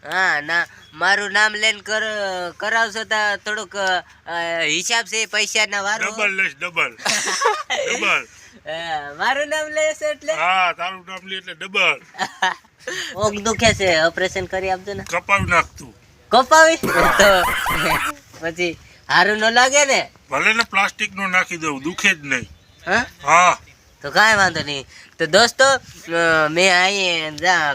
हाँ ना मारू नाम लेन करावशो ता थोड़ोक हिसाब से पैसा ना वारो ડબલ લેશ ડબલ ડબલ मारू नाम लेश એટલે હા તારું નામ લે એટલે ડબલ ઓગ દુખે છે ઓપરેશન કરી આપજો ને કપાવી નાખતું કપાવી તો પછી હારું ન લાગે ને ભલે ને પ્લાસ્ટિક નો નાખી દઉં દુખે જ નહીં हाँ હા तो काई वांधो नहीं तो दोस्तों मैं आई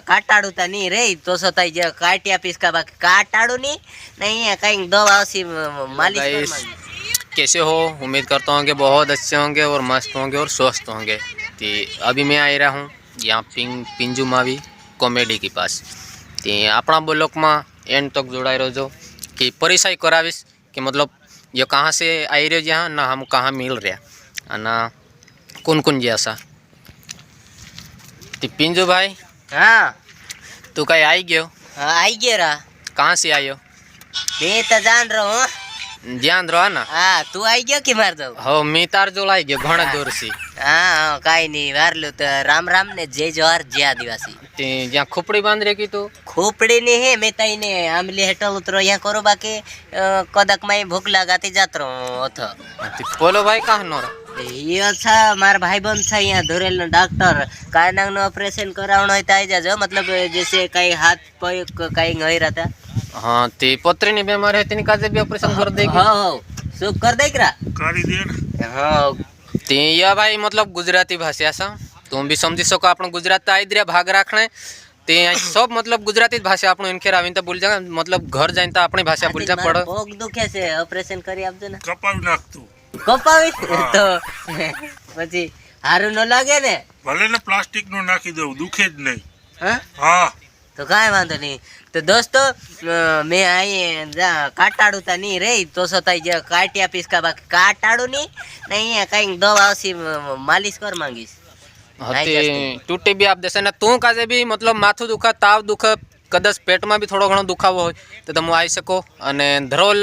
काटाड़ू ता नहीं रही तो सताई जे काटिया पीस का बाकी काटाड़ू नहीं है कहीं दवा सी मालिश गाइस कैसे हो? उम्मीद करता हूँ कि बहुत अच्छे होंगे और मस्त होंगे और स्वस्थ होंगे। तो अभी मैं आ रहा हूँ यहाँ पिंजू मावी कॉमेडी के पास। तो अपना ब्लॉग में एंड तक जोड़ाई रहो कि परिचय करावीश कि मतलब ये कहाँ से आई रहे यहाँ ना हम कहाँ मिल रहा ना कौन कौन जैसा। तो पिंजू भाई हाँ तू कहीं आई गयो? हाँ आई गया रहा कहाँ से आयो? मैं तो जान रहा हूँ ध्यान रहो ना। हाँ तू आई गयो कि मार दो हो मैं तार जो लाई गयो घना दूर से। हाँ काई नहीं वार लो तो राम राम ने जय जोहार जय आदिवासी। जहाँ खोपड़ी बांध रही तो खोपड़ी नहीं है मैं तई ने आमली हेटल उतरो यहाँ करो बाकी कदक में भूख लगाती जात रहो अथ बोलो भाई कहाँ नो ये अच्छा मार भाई बंद था यहाँ धोरेल डॉक्टर काय नांग नो ऑपरेशन करावनो है ताई जाजो मतलब जैसे कई हाथ पे कई गई रहता। हाँ ते पत्री ની બીમાર હે તેની કાજે બી ઓપરેશન કરી દેगी। हाँ सब कर दे करा કરી દે ને हाँ તે યા ભાઈ मतलब गुजराती भाषा सा तुम भी समझी सको अपन गुजरात आई दिया भाग राखने ते सब मतलब गुजराती भाषा अपन इनके आवीन तो भूल जा मतलब घर जाइन तो अपनी भाषा भूल जा पड़ो। पग दुखे से ऑपरेशन કરી આપજો ને કપાવી નાખતું કપાવી તો પછી હારું ન લાગે ને ભલે ને પ્લાસ્ટિક નો નાખી દઉં દુખે જ નહીં હા હા तो काई वांधो नहीं तो दोस्तों मैं आई काटाड़ू ता नहीं रही तो सताई जे काटिया पीस का बाकी काटाड़ू नहीं है कहीं दवा सी मालिश कर मांगीस हते टूटी भी आप देसे ना तू काजे भी मतलब माथું दुखा ताव दुखा कदाच पेट में भी थोड़ो घणो दुखावो होय तो તમે આવી શકો અને ધ્રોલ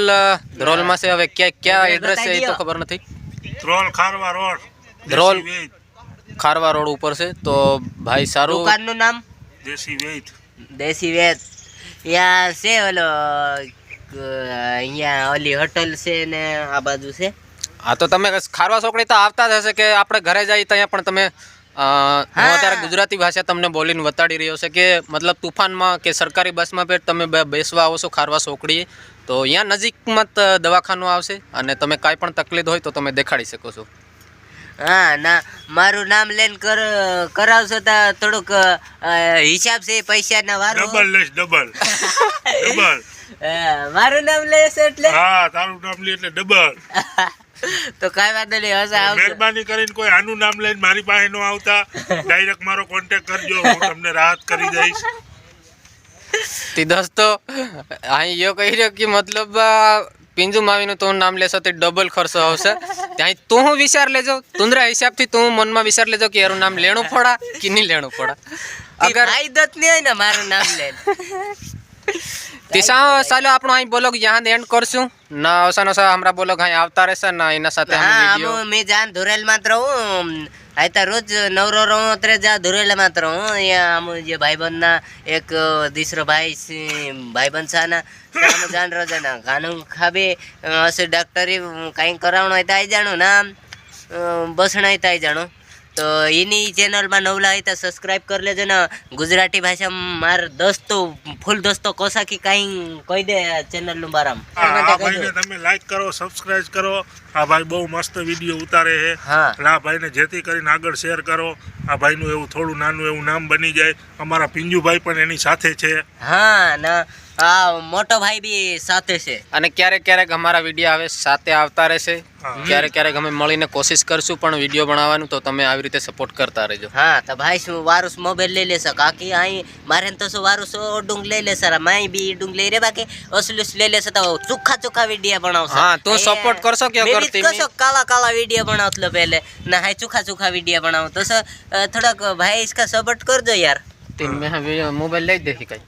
માં છે હવે क्या एड्रेस है तो खबर नहीं। ત્રોલ ખારવા રોડ ધ્રોલ દેશી વૈદ खारवा रोड ऊपर से तो भाई सारू दुकान નું नाम દેશી વૈદ देसी वेद या से ओलो અહીંયા ઓલી હોટલ છે ને આ બાજુ છે। हाँ तो તમે ખારવા ચોકડી તો આવતા જ હશે કે આપણે ઘરે જઈએ ત્યાં પણ તમે હું અત્યારે ગુજરાતી ભાષા તમને બોલીને બતાડી રહ્યો છે કે મતલબ તુફાનમાં કે સરકારી બસમાં પણ તમે બેસવા આવો છો ખારવા ચોકડીએ તો અહીંયા નજીકમાં દવાખાનું આવશે અને તમે કાંઈ પણ તકલીફ હોય તો તમે દેખાડી શકો છો। हाँ ना मारू नाम लेन करावशो ता थोड़ोक हिसाब से पैसा ना वारो ડબલ લેશ ડબલ ડબલ मारू नाम लेश એટલે હા તારું નામ લે એટલે ડબલ તો કાઈ વાંધો નહીં હશે આવશે। મહેરબાની કરીને કોઈ આનું નામ લઈને મારી પાસે નો આવતા ડાયરેક્ટ મારો કોન્ટેક્ટ કરજો હું તમને રાહત કરી દઈશ। तो दोस्तों અહીં यो કહી રહ્યો કે मतलब पिंजू मावीનું તું નામ લેશો તો ડબલ ખર્ચો આવશે ત્યાં તું વિચાર લેજો તુંદરા હિસાબથી તું મનમાં વિચાર લેજો કે એનું નામ લેણું પડા કે નહીં લેણું પડા। अगर फायदा नहीं है ना मारू नाम लेन तिसा सालो આપણો અહીં બોલોગ यहाँ एंड करશું ना ओसा नसा हमरा बोलोग અહીં આવતા રહેશે ना એના સાથે हम हाँ वीडियो मैं जान धुरेल मात्र हूँ आयता रोज नवरो रहूँ अतरे जा धुरेल मात्र हूँ या हम ये भाई बंद ना एक दूसरो भाई बंद सा ना हम जान रहो जना खानू खाबे ऐसे डॉक्टरी कहीं करावनो है आई जानो ना बसना है आई जानो तो इन्हीं चैनल में नवला है तो सब्सक्राइब कर लेजो ना गुजराती भाषा मार दोस्तों फुल दोस्तों कोसा की कहीं कोई दे चैनल नु बाराम આ ભાઈને તમે લાઈક કરો સબસ્ક્રાઇબ કરો આ ભાઈ બહુ મસ્ત વિડિયો ઉતારે છે हाँ એટલે આ ભાઈને જેથી કરીને આગળ શેર કરો આ ભાઈનું એવું થોડું નાનું એવું નામ બની જાય। અમારા પિંજુભાઈ પણ એની સાથે છે। हाँ ना हाँ मोटो भाई भी साथे से અને ક્યારેક ક્યારેક અમારા વિડિયો આવે સાથે આવતા રહેશે ક્યારેક ક્યારેક અમે મળીને કોશિશ કરશું પણ વિડિયો બનાવવાનું તો તમે આવી રીતે સપોર્ટ કરતા રહેજો। हाँ तो भाई शू वारुस मोबाइल ले ले सका कि आई मारे तो सो वारुस डूंग ले ले सर मैं भी डूंग ले रे बाकी असलुस ले ले तो चुखा चुखा वीडियो बनाओ हाँ तू सपोर्ट करशो क्या करती मैं कसो काला काला वीडियो बनाओ पहले ना है चुखा चुखा वीडियो बनाओ तो सर थोड़ा भाई इसका सपोर्ट कर दो यार। तीन में मोबाइल ले दे कहीं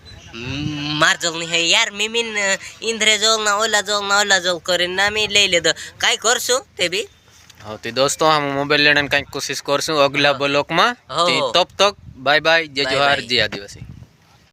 मार जोल नहीं है यार मिमिन इंद्रे जोल ना ओला जोल करे ना मैं ले ले दो काय करशो ते भी। हाँ तो दोस्तों हम मोबाइल लेने की कोशिश करशु अगला ब्लॉग में हो। तब तक बाय बाय जय बाय जोहार बाय। जय आदिवासी।